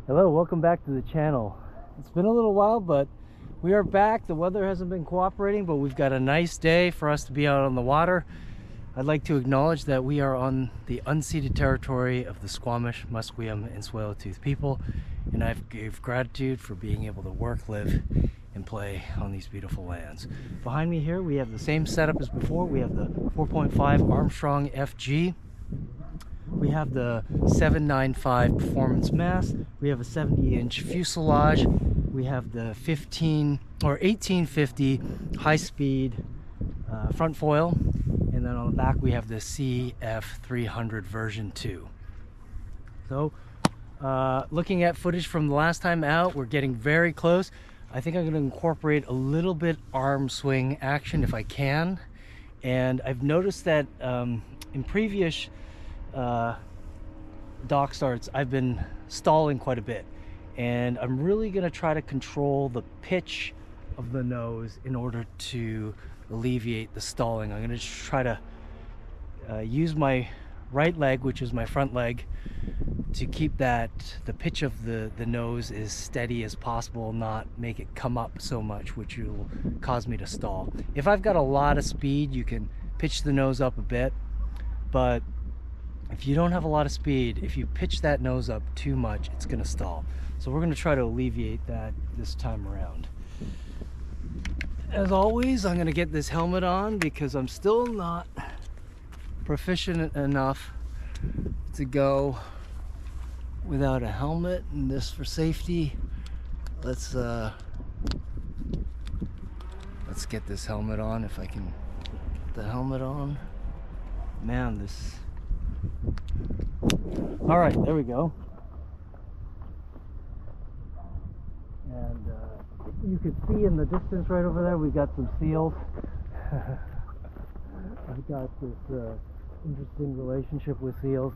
Hello, welcome back to the channel. It's been a little while, but we are back. The weather hasn't been cooperating, but we've got a nice day for us to be out on the water. I'd like to acknowledge that we are on the unceded territory of the Squamish, Musqueam, and Tsleil-Waututh people, and I give gratitude for being able to work, live, and play on these beautiful lands. Behind me here, we have the same setup as before. We have the 4.5 Armstrong FG. We have the 795 performance mast. We have a 70-inch fuselage. We have the 1850 high-speed front foil, and then on the back we have the CF 300 version 2. So looking at footage from the last time out, we're getting very close. I think I'm going to incorporate a little bit arm swing action if I can, and I've noticed that in previous dock starts I've been stalling quite a bit, and I'm really going to try to control the pitch of the nose in order to alleviate the stalling. I'm going to try to use my right leg, which is my front leg, to keep the pitch of the nose as steady as possible, not make it come up so much, which will cause me to stall. If I've got a lot of speed, you can pitch the nose up a bit, but if you don't have a lot of speed, if you pitch that nose up too much, it's going to stall. So we're going to try to alleviate that this time around. As always, I'm going to get this helmet on because I'm still not proficient enough to go without a helmet, and this for safety. Let's get this helmet on if I can get the helmet on. Man, this... All right, there we go. And you can see in the distance right over there, we've got some seals. I've got this interesting relationship with seals.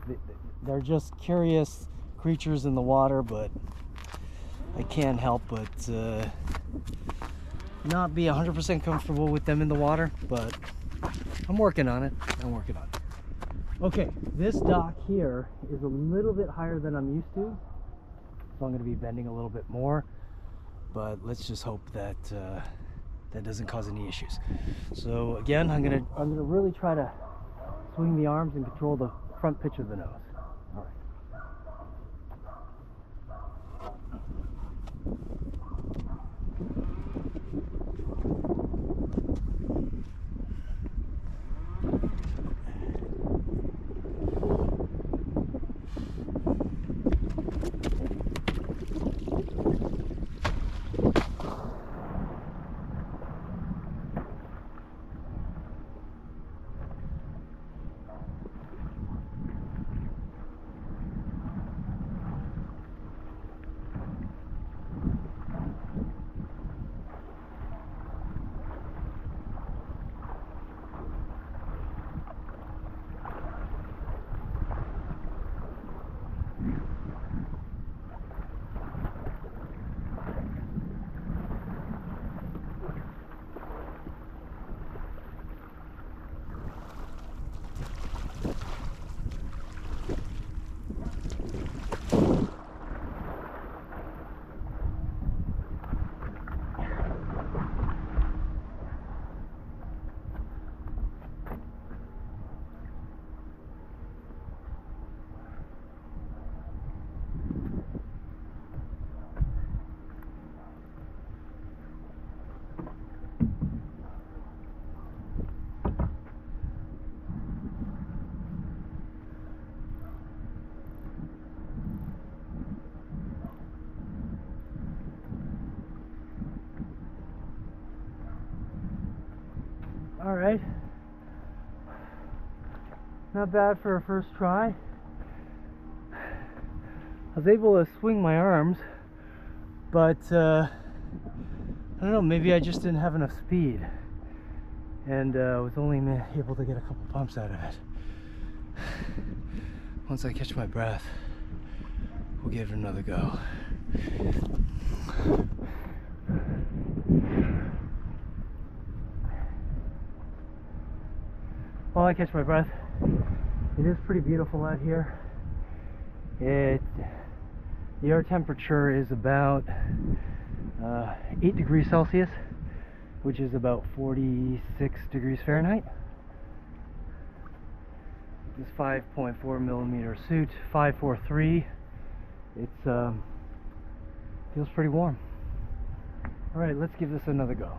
They're just curious creatures in the water, but I can't help but not be 100% comfortable with them in the water, but I'm working on it. Okay, this dock here is a little bit higher than I'm used to, so I'm going to be bending a little bit more, but let's just hope that that doesn't cause any issues. So again, I'm gonna really try to swing the arms and control the front pitch of the nose. All right. All right, not bad for a first try. I was able to swing my arms, but I don't know, maybe I just didn't have enough speed, and was only able to get a couple pumps out of it. Once I catch my breath, we'll give it another go. While I catch my breath, it is pretty beautiful out here. It The air temperature is about 8 degrees Celsius, which is about 46 degrees Fahrenheit. This 5.4 millimeter suit, 543. It's feels pretty warm. All right, let's give this another go.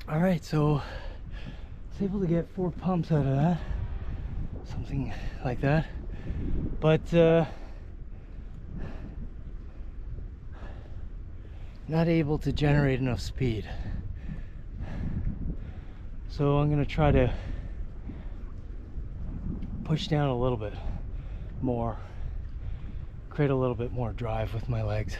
All right, so I was able to get 4 pumps out of that, something like that, but not able to generate enough speed. So I'm going to try to push down a little bit more, create a little bit more drive with my legs.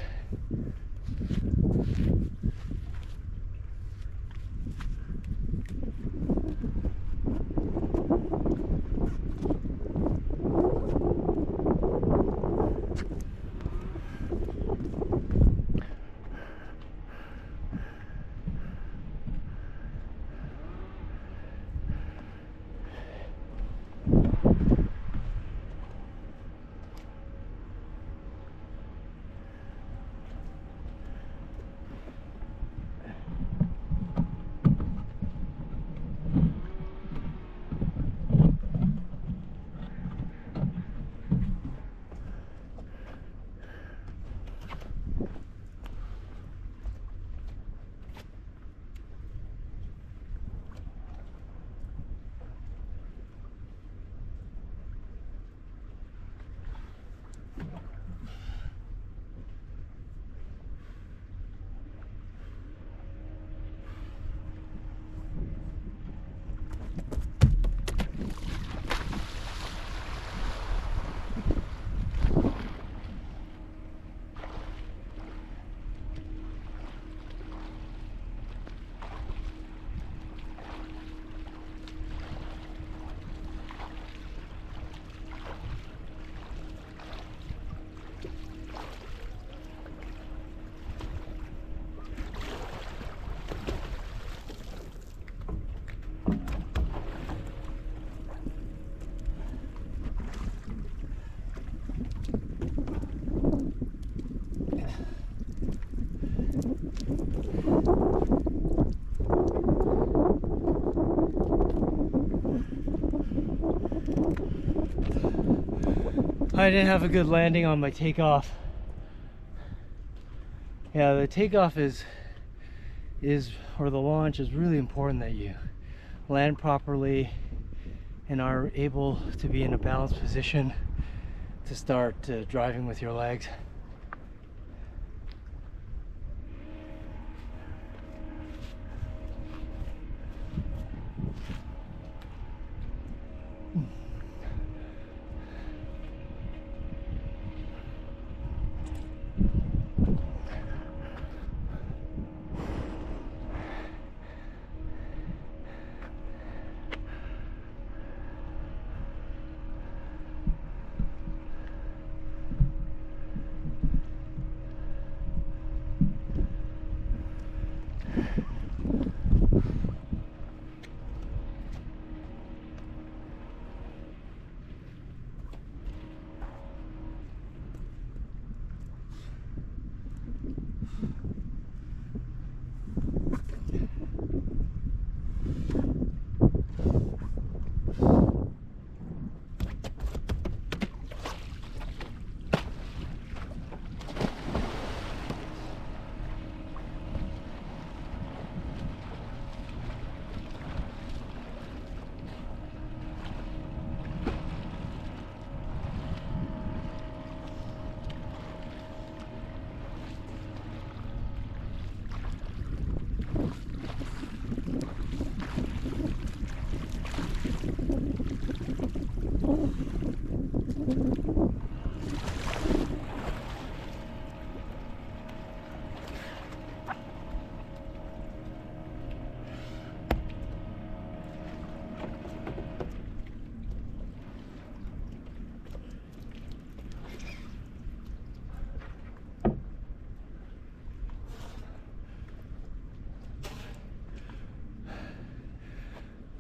I didn't have a good landing on my takeoff. Yeah, the takeoff is or the launch is really important that you land properly and are able to be in a balanced position to start driving with your legs.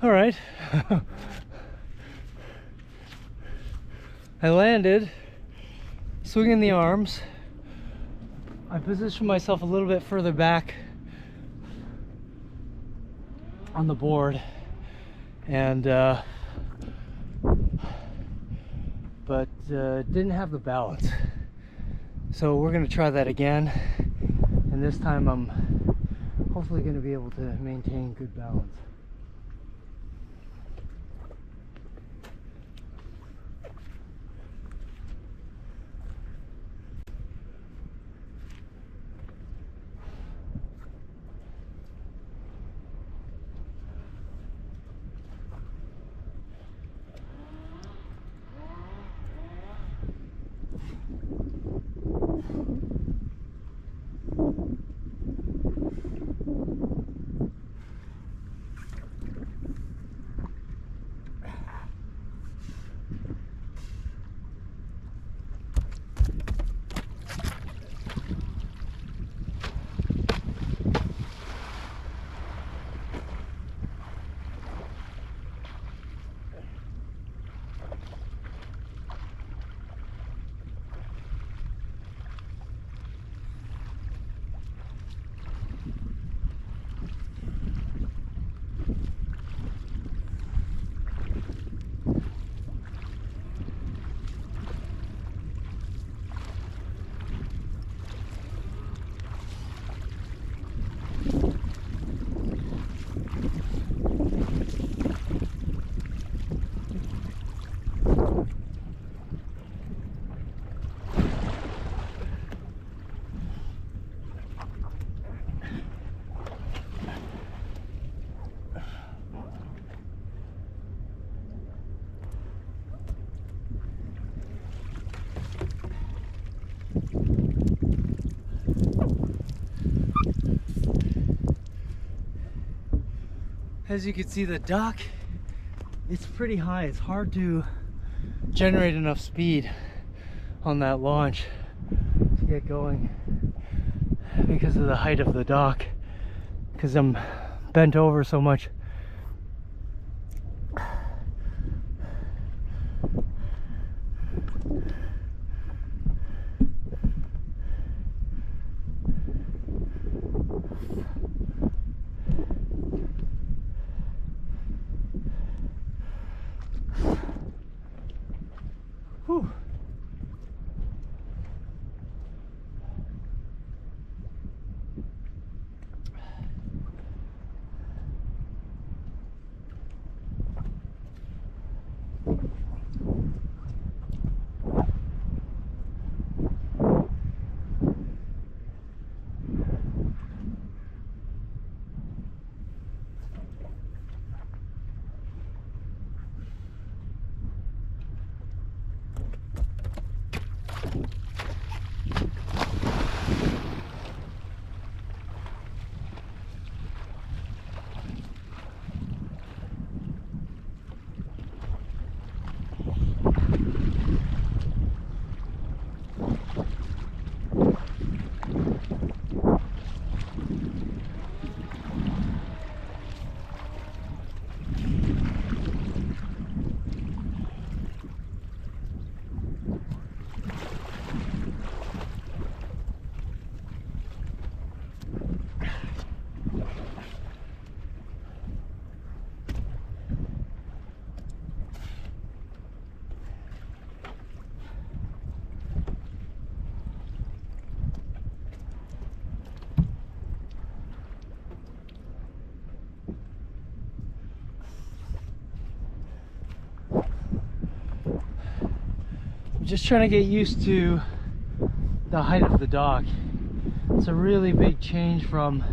All right. I landed, swinging the arms. I positioned myself a little bit further back on the board, and but didn't have the balance. So we're gonna try that again, and this time I'm hopefully gonna be able to maintain good balance. As you can see, the dock, it's pretty high. It's hard to generate enough speed on that launch to get going because of the height of the dock, because I'm bent over so much. Whew. Just trying to get used to the height of the dock. It's a really big change from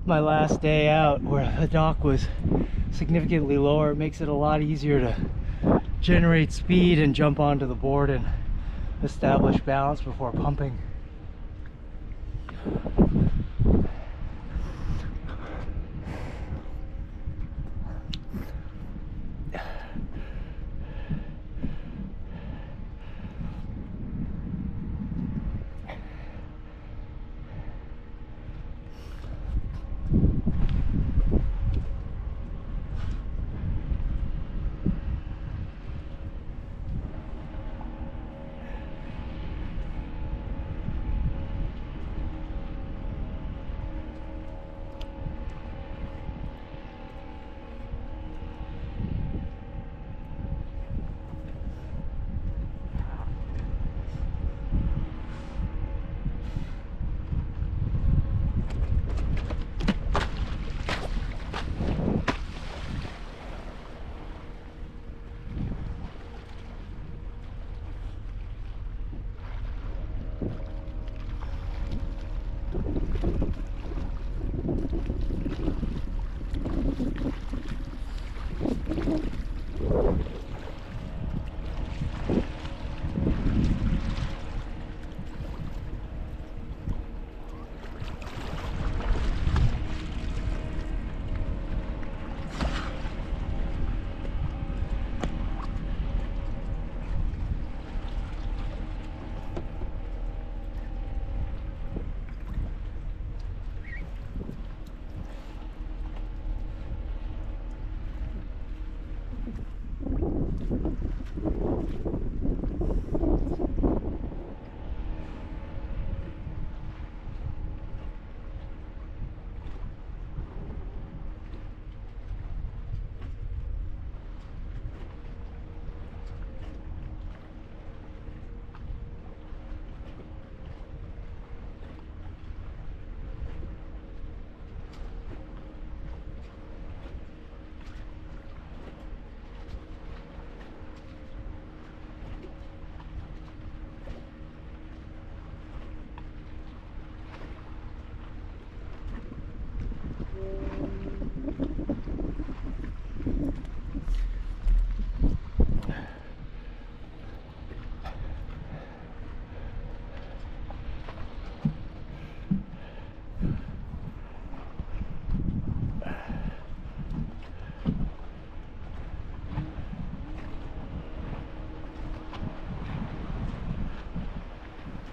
my last day out where the dock was significantly lower. It makes it a lot easier to generate speed and jump onto the board and establish balance before pumping.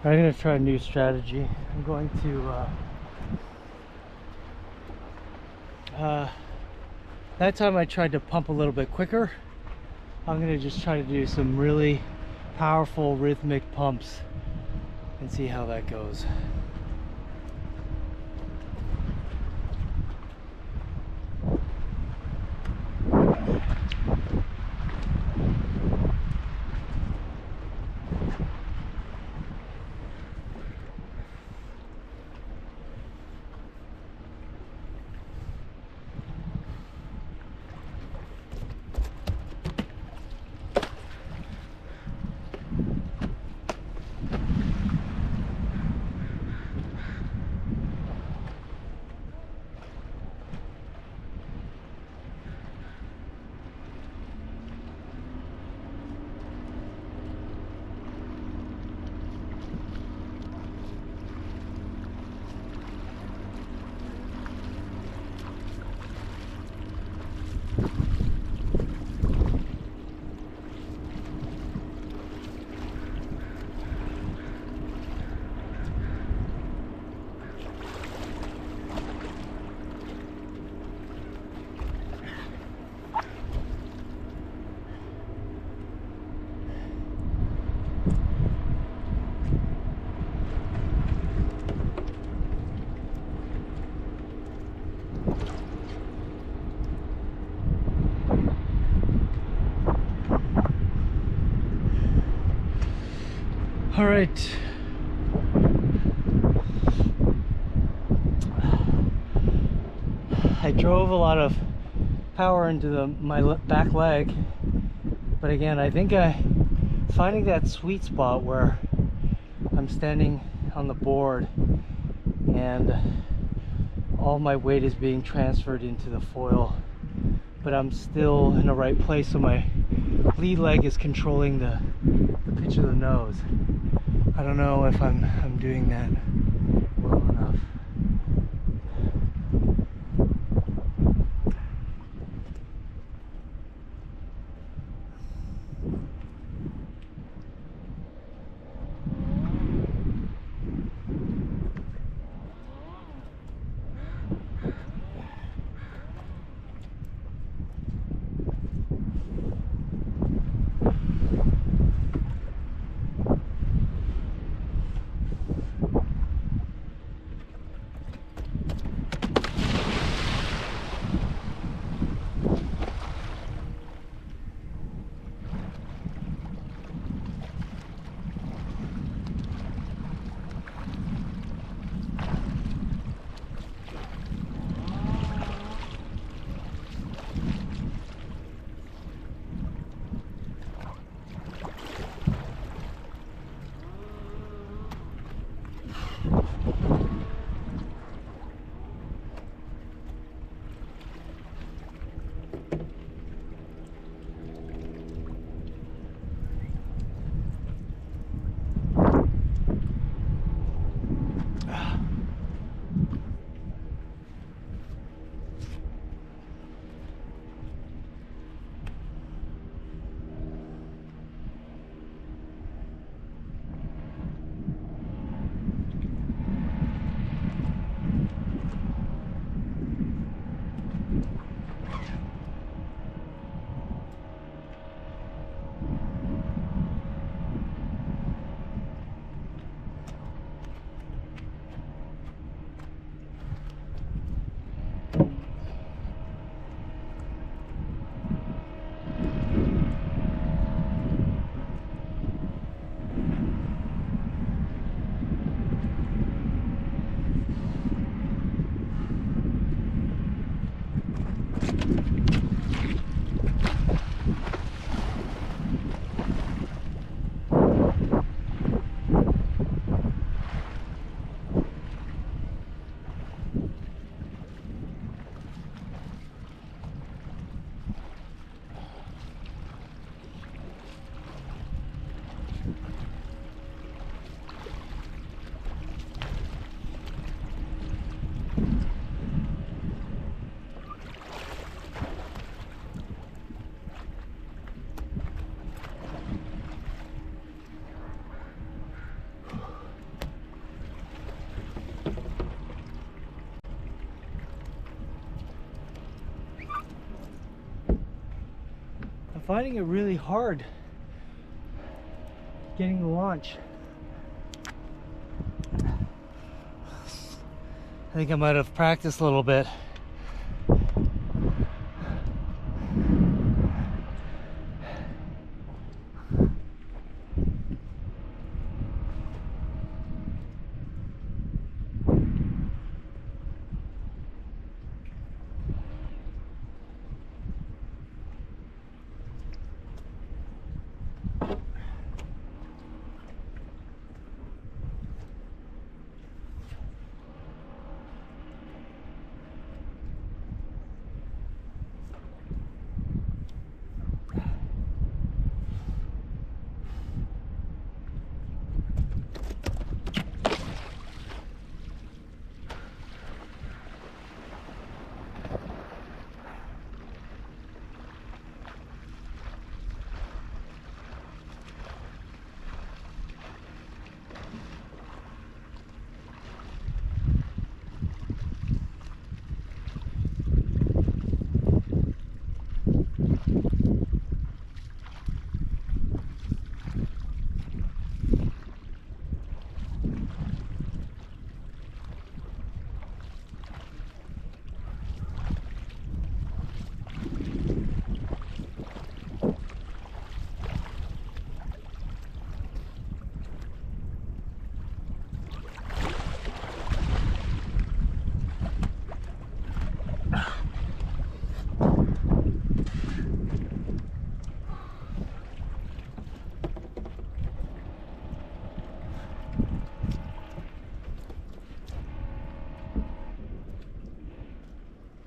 I'm going to try a new strategy. I'm going to that time I tried to pump a little bit quicker. I'm going to just try to do some really powerful rhythmic pumps and see how that goes. All right. I drove a lot of power into my back leg, but again, I think finding that sweet spot where I'm standing on the board and all my weight is being transferred into the foil, but I'm still in the right place, so my lead leg is controlling the pitch of the nose. I don't know if I'm doing that well enough. finding it really hard getting the launch. I think I might have practiced a little bit.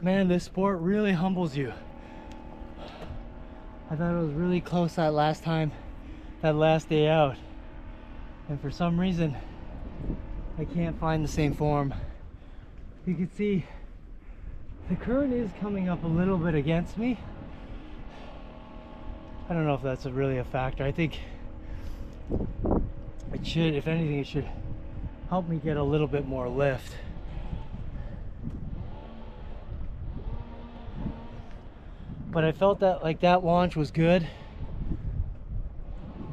Man, this sport really humbles you. I thought it was really close that last time, that last day out. And for some reason, I can't find the same form. You can see the current is coming up a little bit against me. I don't know if that's really a factor. I think it should, if anything, it should help me get a little bit more lift. But I felt that like that launch was good,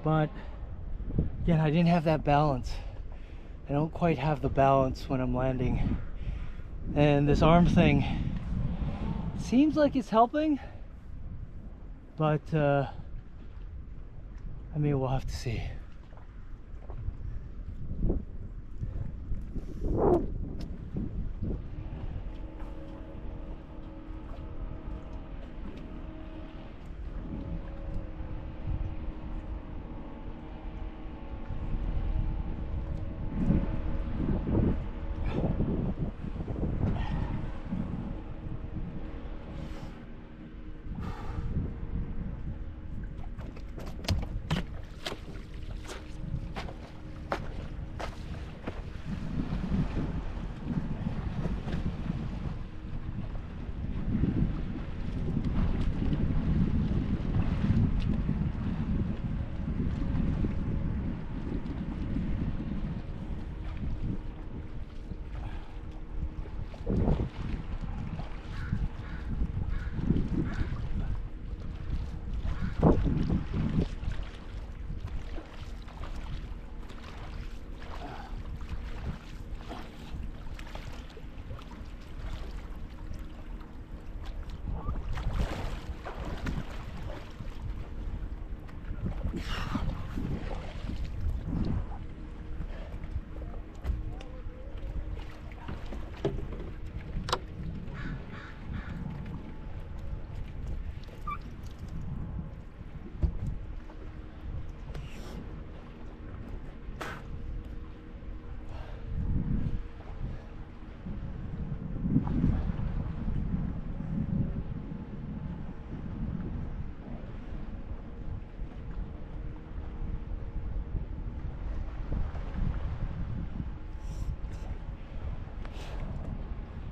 but again, I didn't have that balance. I don't quite have the balance when I'm landing. And this arm thing seems like it's helping, but I mean, we'll have to see.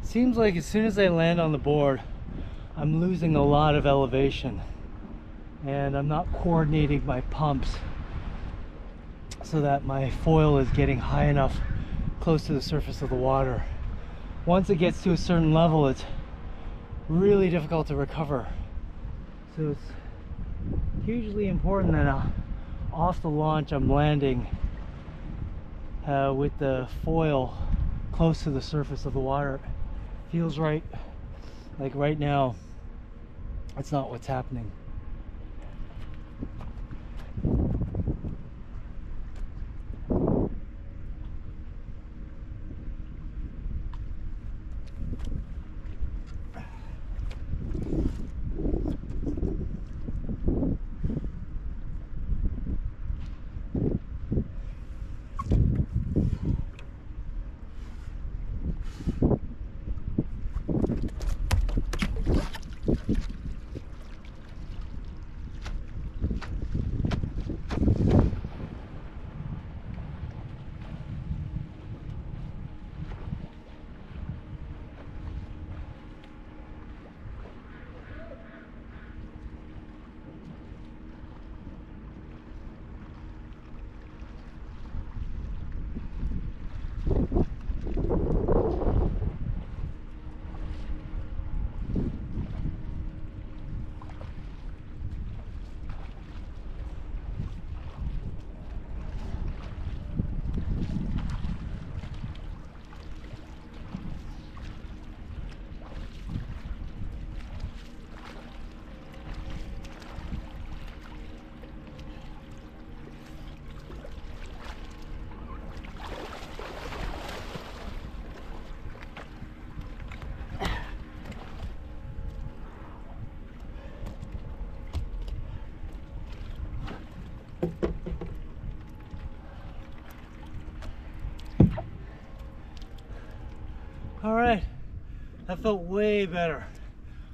Seems like as soon as I land on the board, I'm losing a lot of elevation and I'm not coordinating my pumps so that my foil is getting high enough close to the surface of the water. Once it gets to a certain level, it's really difficult to recover. So it's hugely important that off the launch I'm landing with the foil close to the surface of the water. Feels right. Like right now, that's not what's happening. All right, that felt way better.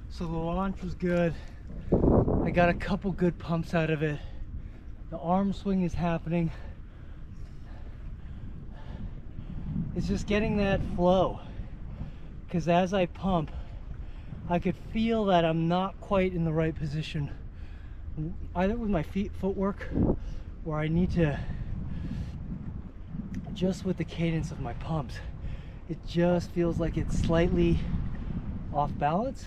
So the launch was good. I got a couple good pumps out of it. The arm swing is happening. It's just getting that flow. Because as I pump, I could feel that I'm not quite in the right position, either with my footwork, or I need to, just with the cadence of my pumps, it just feels like it's slightly off balance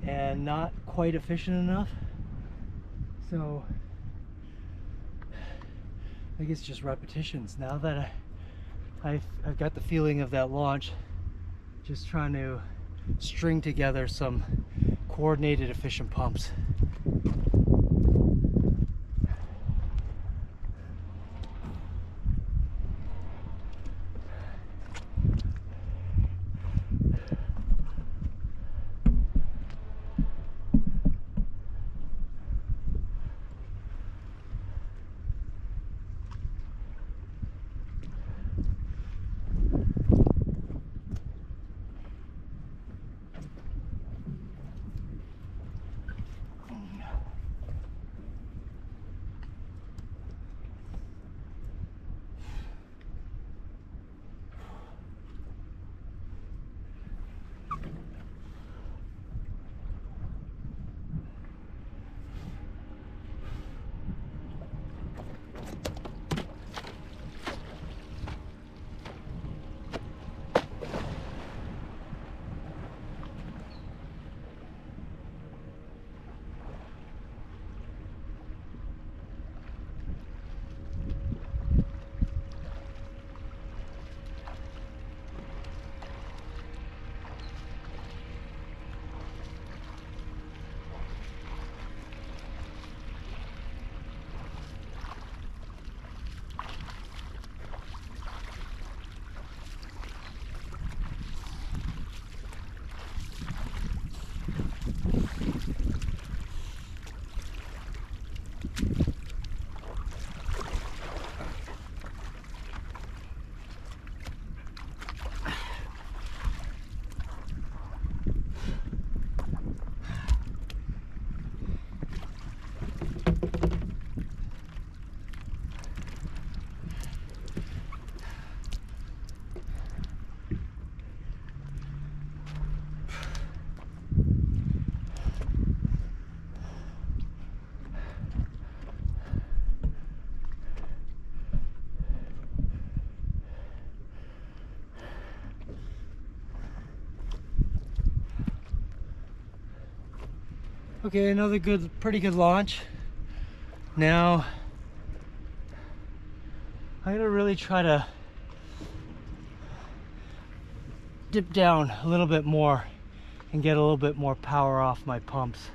and not quite efficient enough. So I think it's just repetitions. Now that I've got the feeling of that launch, just trying to string together some coordinated, efficient pumps. Okay, another pretty good launch. Now I'm gonna really try to dip down a little bit more and get a little bit more power off my pumps.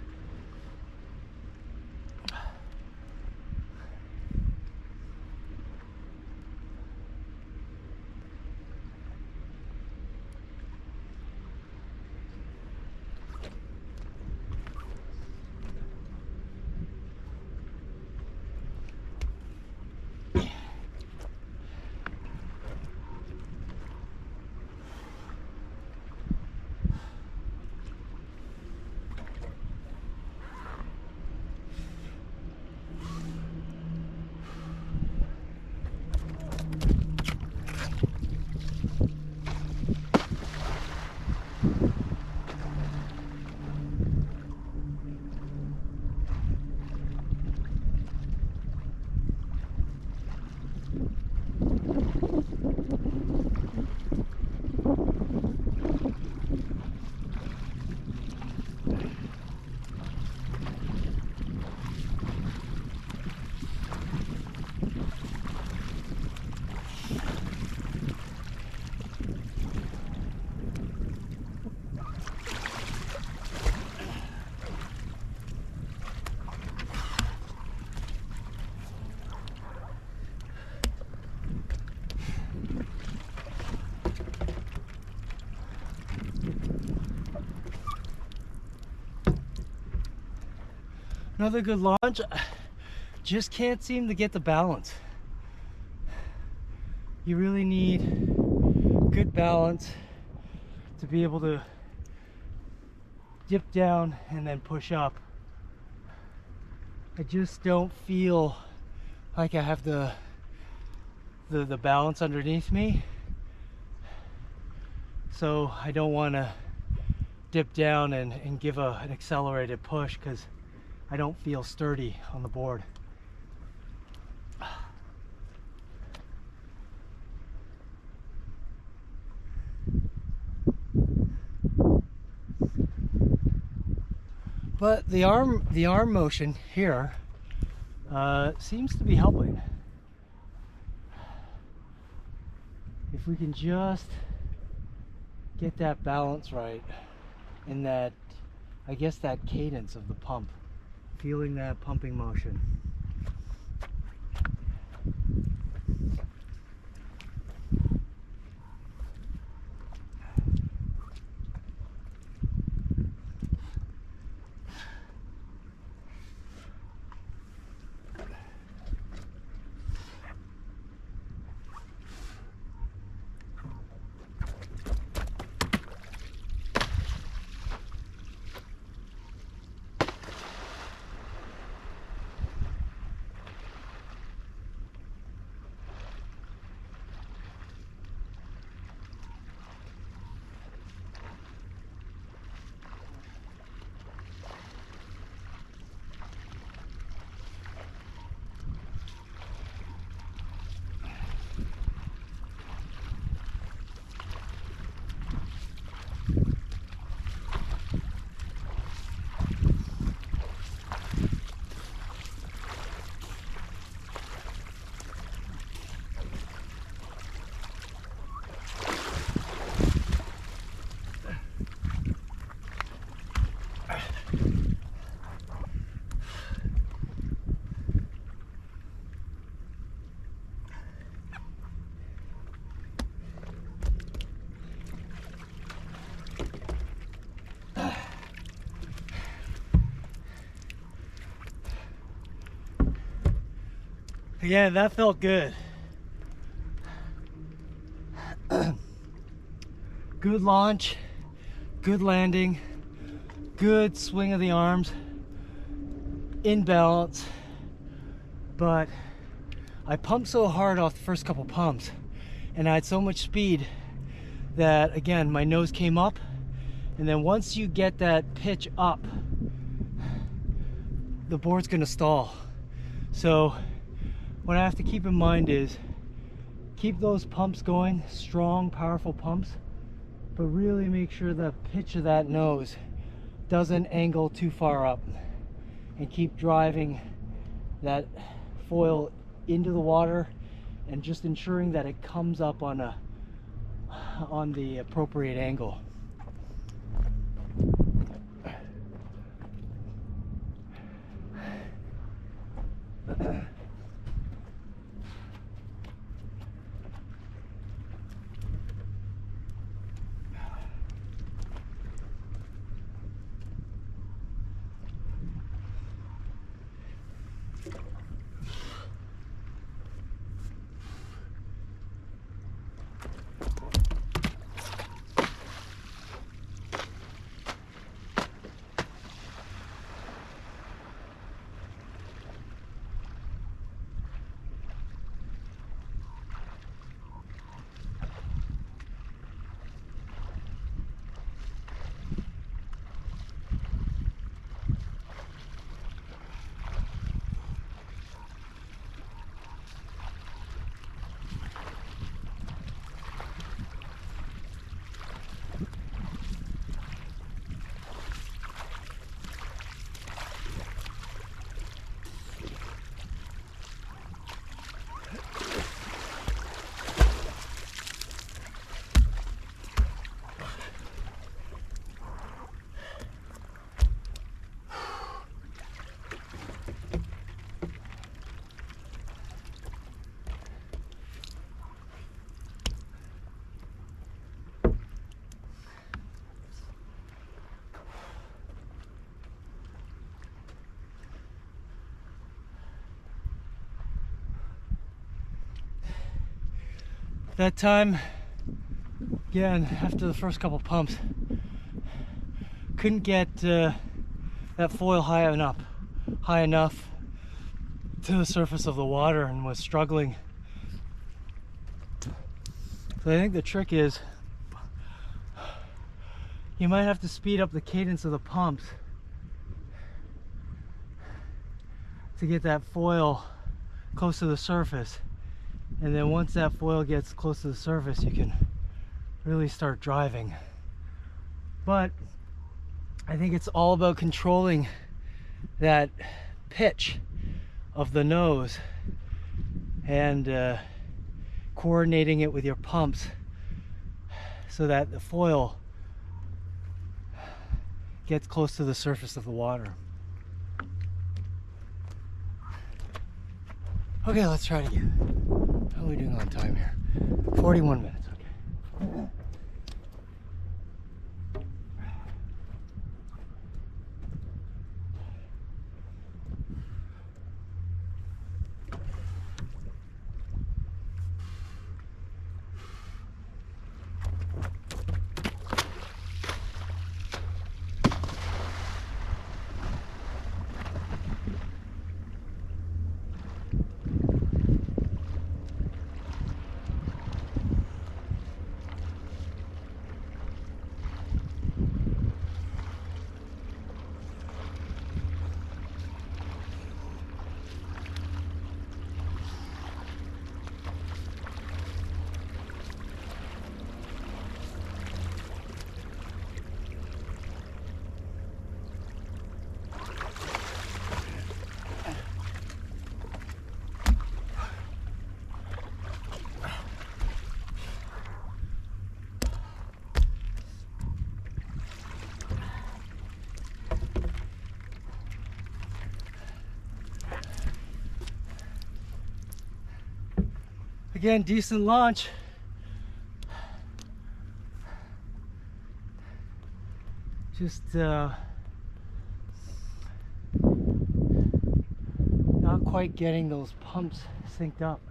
Another good launch. Just can't seem to get the balance. You really need good balance to be able to dip down and then push up. I just don't feel like I have the balance underneath me, so I don't want to dip down and give an accelerated push because I don't feel sturdy on the board. But the arm motion here seems to be helping. If we can just get that balance right and that, I guess, that cadence of the pump, feeling that pumping motion. Yeah, that felt good. Good launch, good landing, good swing of the arms, in balance. But I pumped so hard off the first couple pumps and I had so much speed that, again, my nose came up, and then once you get that pitch up, the board's gonna stall. So what I have to keep in mind is keep those pumps going, strong, powerful pumps, but really make sure the pitch of that nose doesn't angle too far up, and keep driving that foil into the water and just ensuring that it comes up on the appropriate angle. That time, again, after the first couple pumps, couldn't get that foil high enough to the surface of the water, and was struggling. So I think the trick is you might have to speed up the cadence of the pumps to get that foil close to the surface. And then once that foil gets close to the surface, you can really start driving. But I think it's all about controlling that pitch of the nose and coordinating it with your pumps so that the foil gets close to the surface of the water. Okay, let's try it again. How are we doing on time here? 41 minutes, okay. Again, decent launch. Just not quite getting those pumps synced up.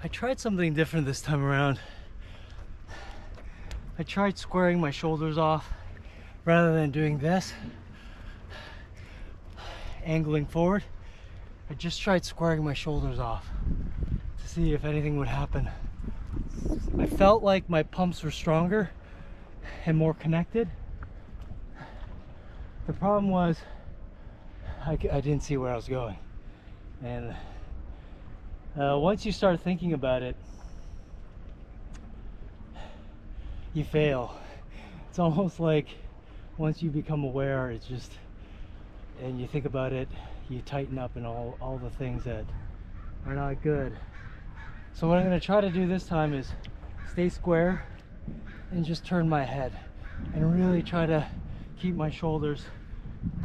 I tried something different this time around. I tried squaring my shoulders off rather than doing this, angling forward. I just tried squaring my shoulders off to see if anything would happen. I felt like my pumps were stronger and more connected. The problem was I didn't see where I was going, and once you start thinking about it, you fail. It's almost like once you become aware, it's just, and you think about it, you tighten up in all the things that are not good. So what I'm going to try to do this time is stay square and just turn my head and really try to keep my shoulders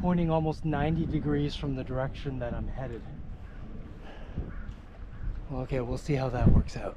pointing almost 90 degrees from the direction that I'm headed. Okay, we'll see how that works out.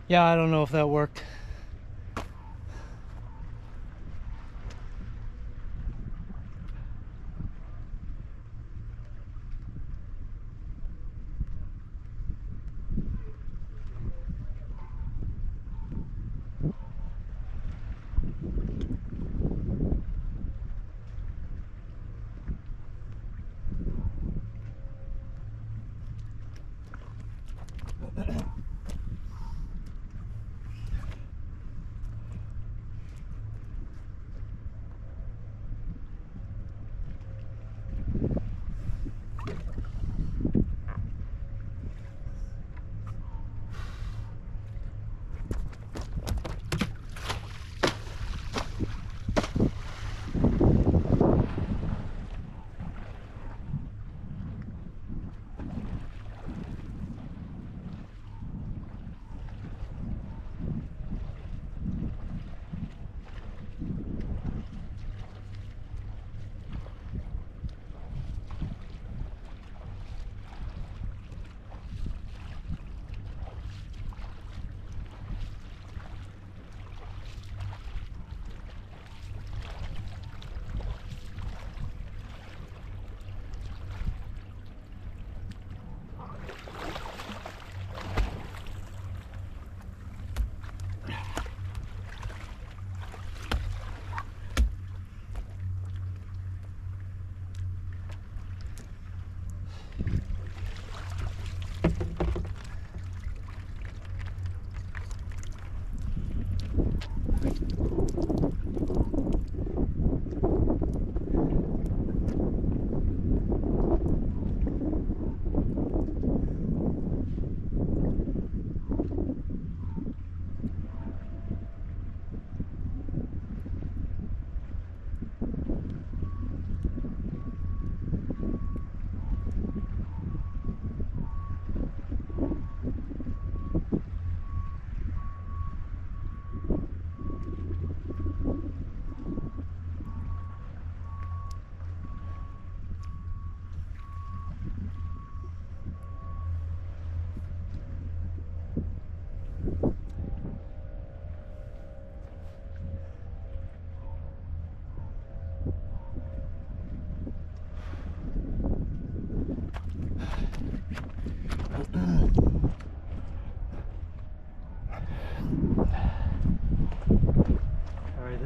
Yeah, I don't know if that worked.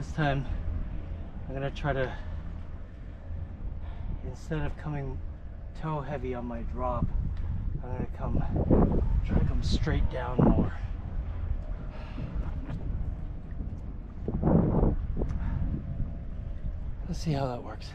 this time I'm gonna try to, instead of coming toe heavy on my drop, I'm gonna try to come straight down more. Let's see how that works.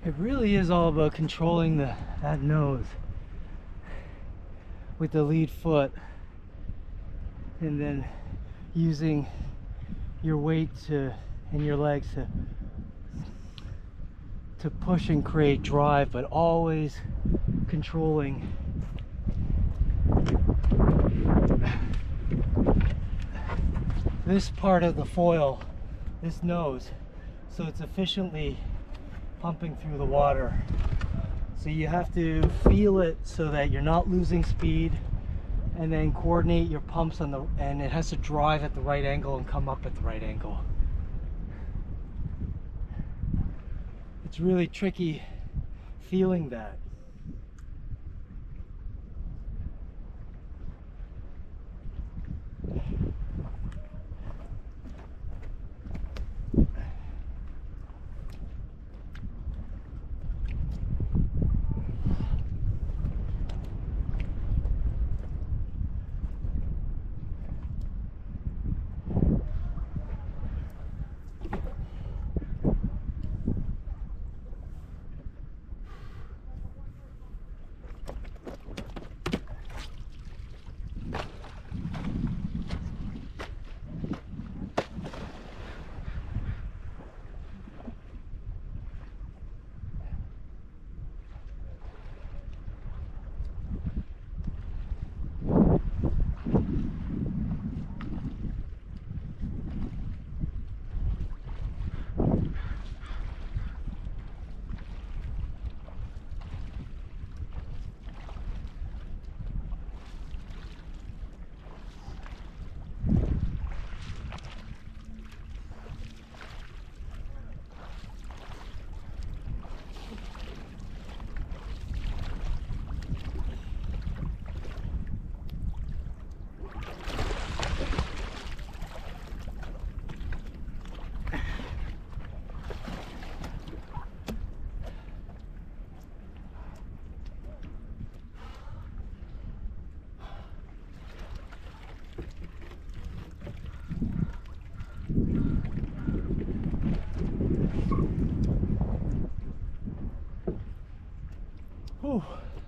It really is all about controlling that nose with the lead foot, and then using your weight and your legs to push and create drive, but always controlling this part of the foil, this nose, so it's efficiently pumping through the water. So you have to feel it so that you're not losing speed, and then coordinate your pumps and it has to drive at the right angle and come up at the right angle. It's really tricky feeling that. Oh,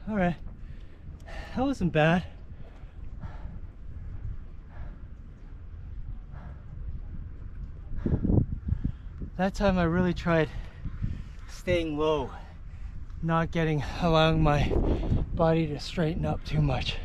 all right. That wasn't bad. That time I really tried staying low, not allowing my body to straighten up too much.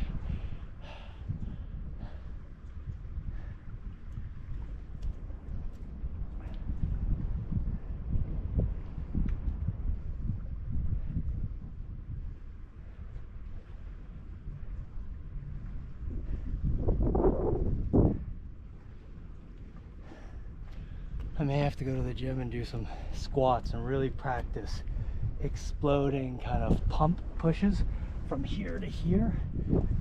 I may have to go to the gym and do some squats and really practice exploding kind of pump pushes from here to here,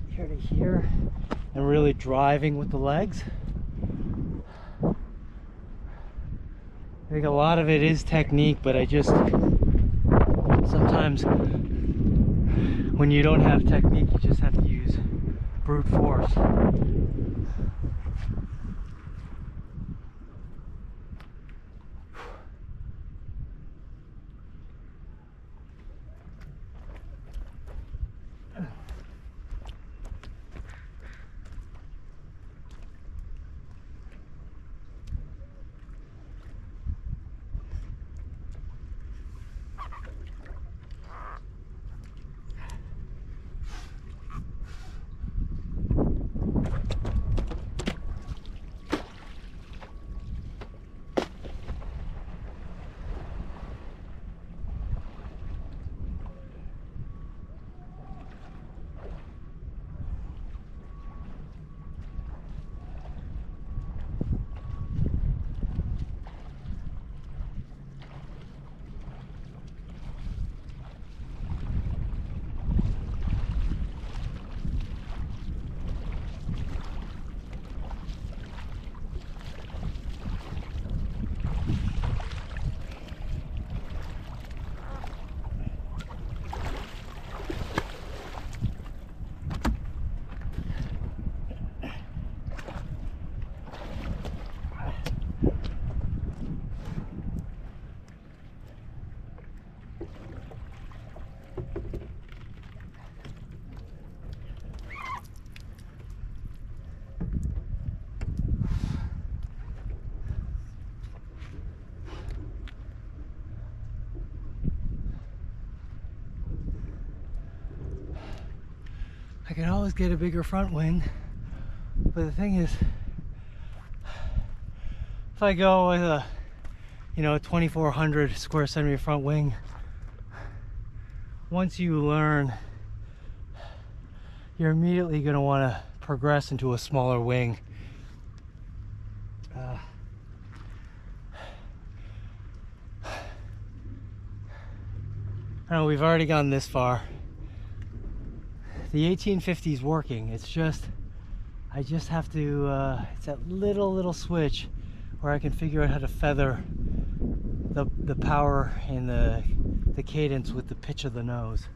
here to here, and really driving with the legs. think a lot of it is technique, but I just sometimes when you don't have technique, you just have to use brute force. I can always get a bigger front wing, but the thing is, if I go with a, 2400 square centimeter front wing, once you learn, you're immediately going to want to progress into a smaller wing. I know we've already gone this far. The 1850 is working. It's just, I just have to, it's that little switch where I can figure out how to feather the power and the cadence with the pitch of the nose.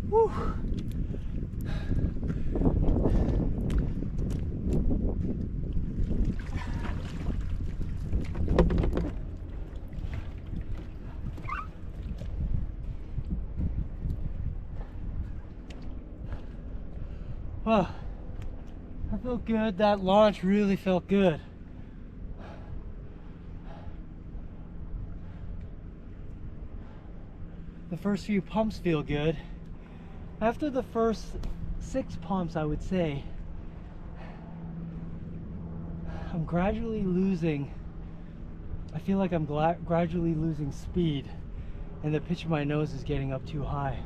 Whew. Well, that felt good. That launch really felt good. The first few pumps feel good. After the first 6 pumps, I would say, I'm gradually losing, I feel like I'm gradually losing speed, and the pitch of my nose is getting up too high.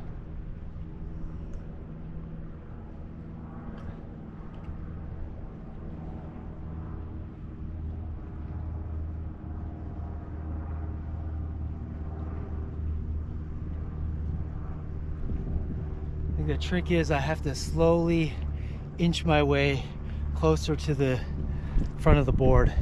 think the trick is I have to slowly inch my way closer to the front of the board.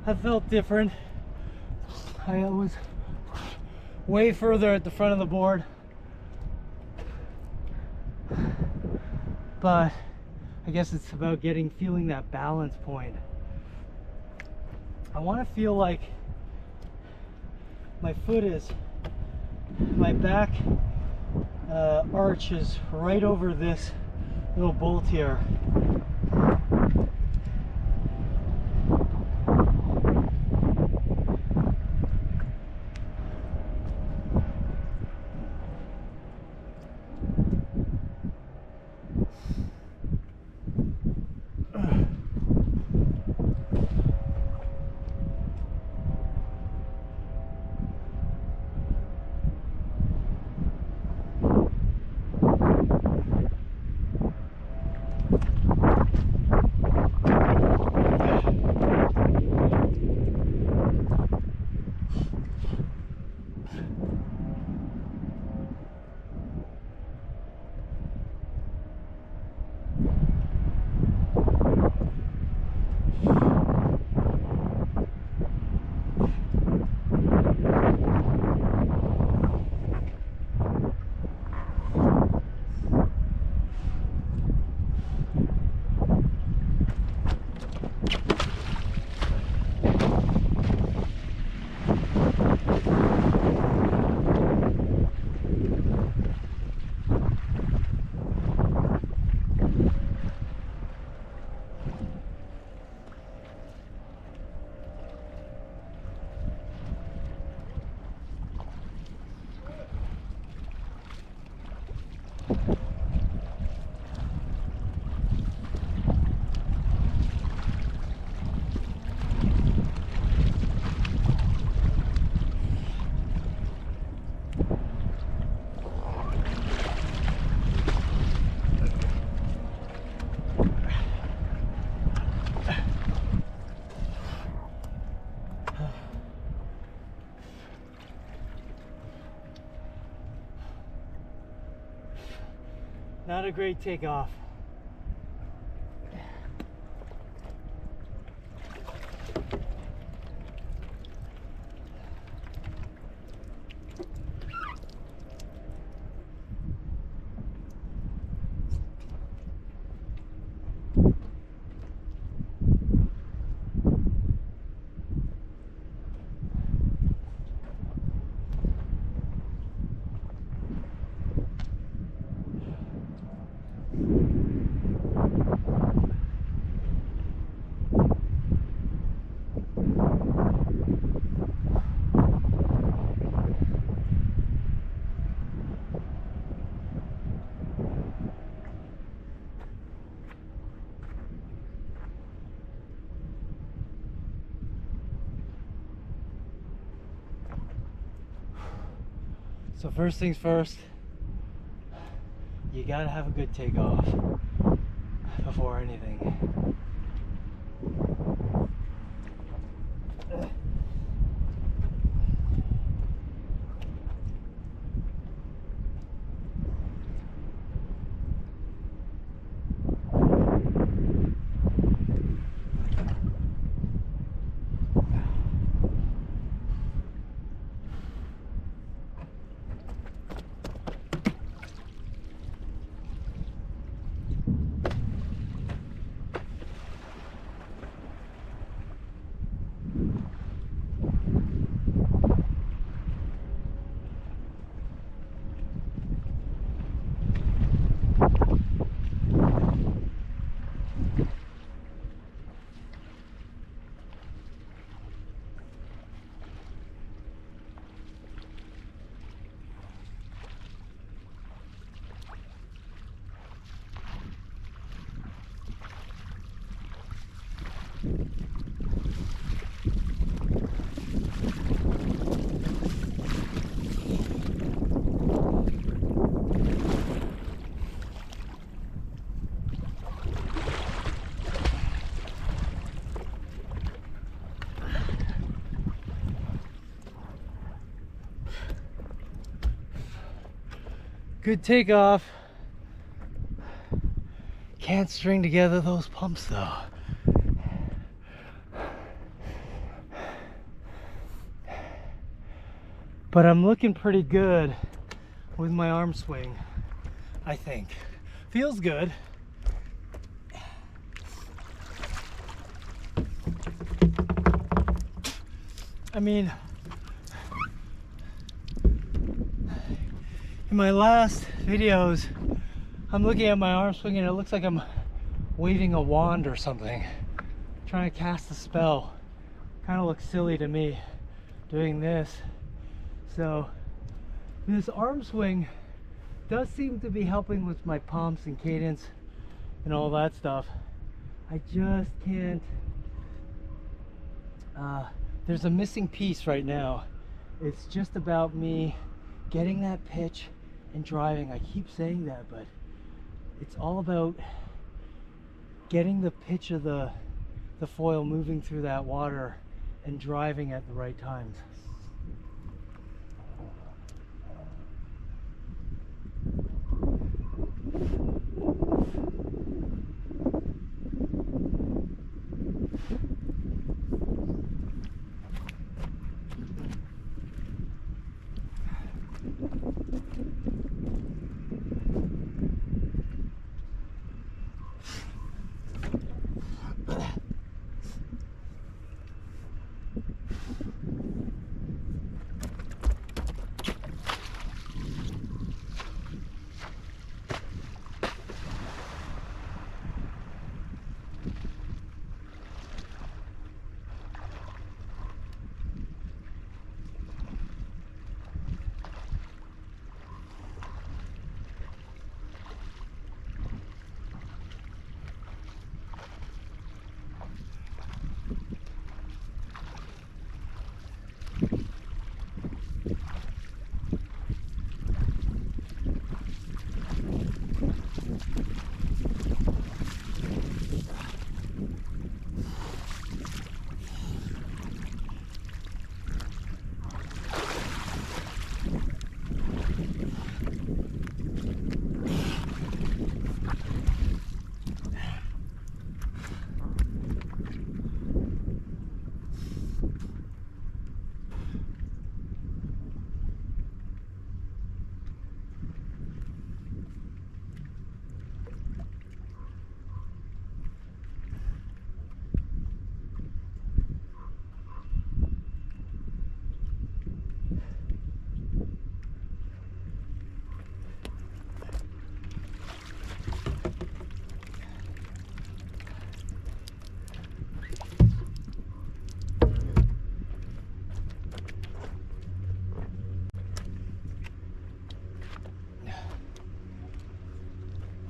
That felt different. I was way further at the front of the board, but I guess it's about feeling that balance point. I want to feel like my back arch is right over this little bolt here. Not a great takeoff. So first things first, you gotta have a good takeoff before anything. Good takeoff. Can't string together those pumps though. But I'm looking pretty good with my arm swing, I think. Feels good. I mean, in my last videos, I'm looking at my arm swing and it looks like I'm waving a wand or something, trying to cast a spell. Kind of looks silly to me doing this. So this arm swing does seem to be helping with my pumps and cadence and all that stuff. I just can't, there's a missing piece right now. It's just about me getting that pitch and driving. I keep saying that, but it's all about getting the pitch of the foil moving through that water and driving at the right times.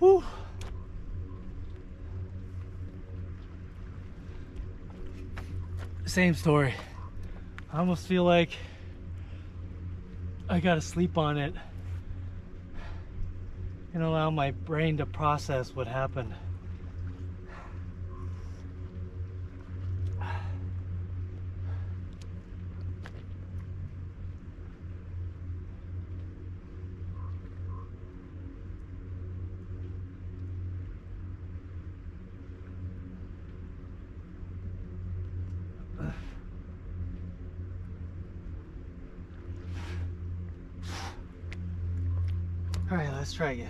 Whew. Same story. I almost feel like I gotta sleep on it and allow my brain to process what happened. All right, let's try again.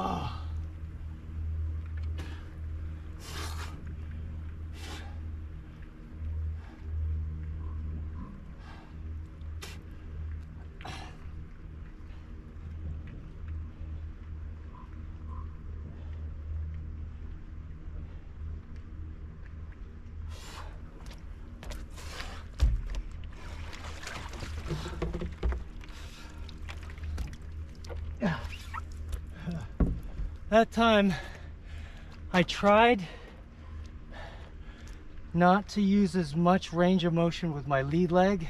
Oh. That time I tried not to use as much range of motion with my lead leg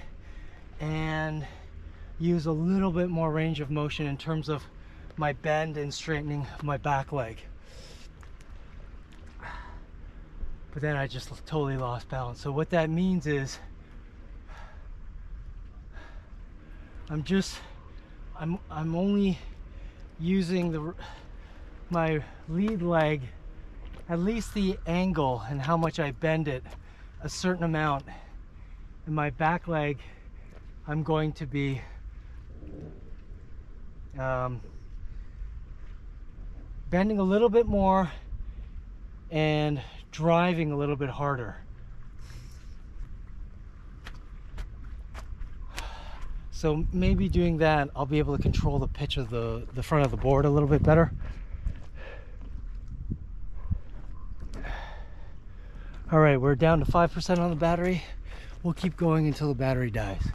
and use a little bit more range of motion in terms of my bend and straightening of my back leg. But then I just totally lost balance. So what that means is I'm only using my lead leg, at least the angle and how much I bend it, a certain amount. And my back leg, I'm going to be bending a little bit more and driving a little bit harder. So maybe doing that, I'll be able to control the pitch of the front of the board a little bit better. All right, we're down to 5% on the battery. We'll keep going until the battery dies.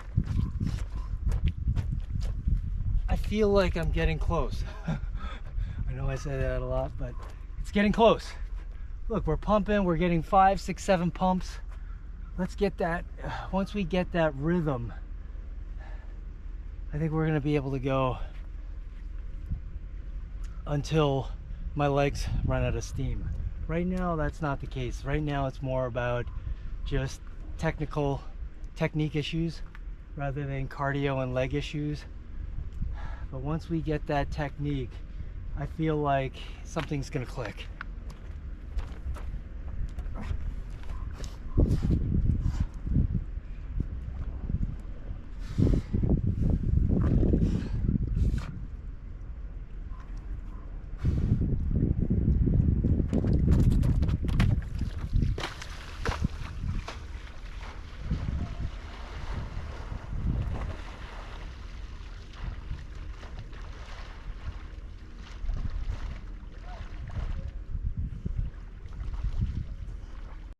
I feel like I'm getting close. I know I say that a lot, but it's getting close. Look, we're pumping, we're getting 5, 6, 7 pumps. Let's get that, once we get that rhythm, I think we're gonna be able to go until my legs run out of steam. Right now, that's not the case. Right now, it's more about just technique issues rather than cardio and leg issues. But once we get that technique, I feel like something's gonna click.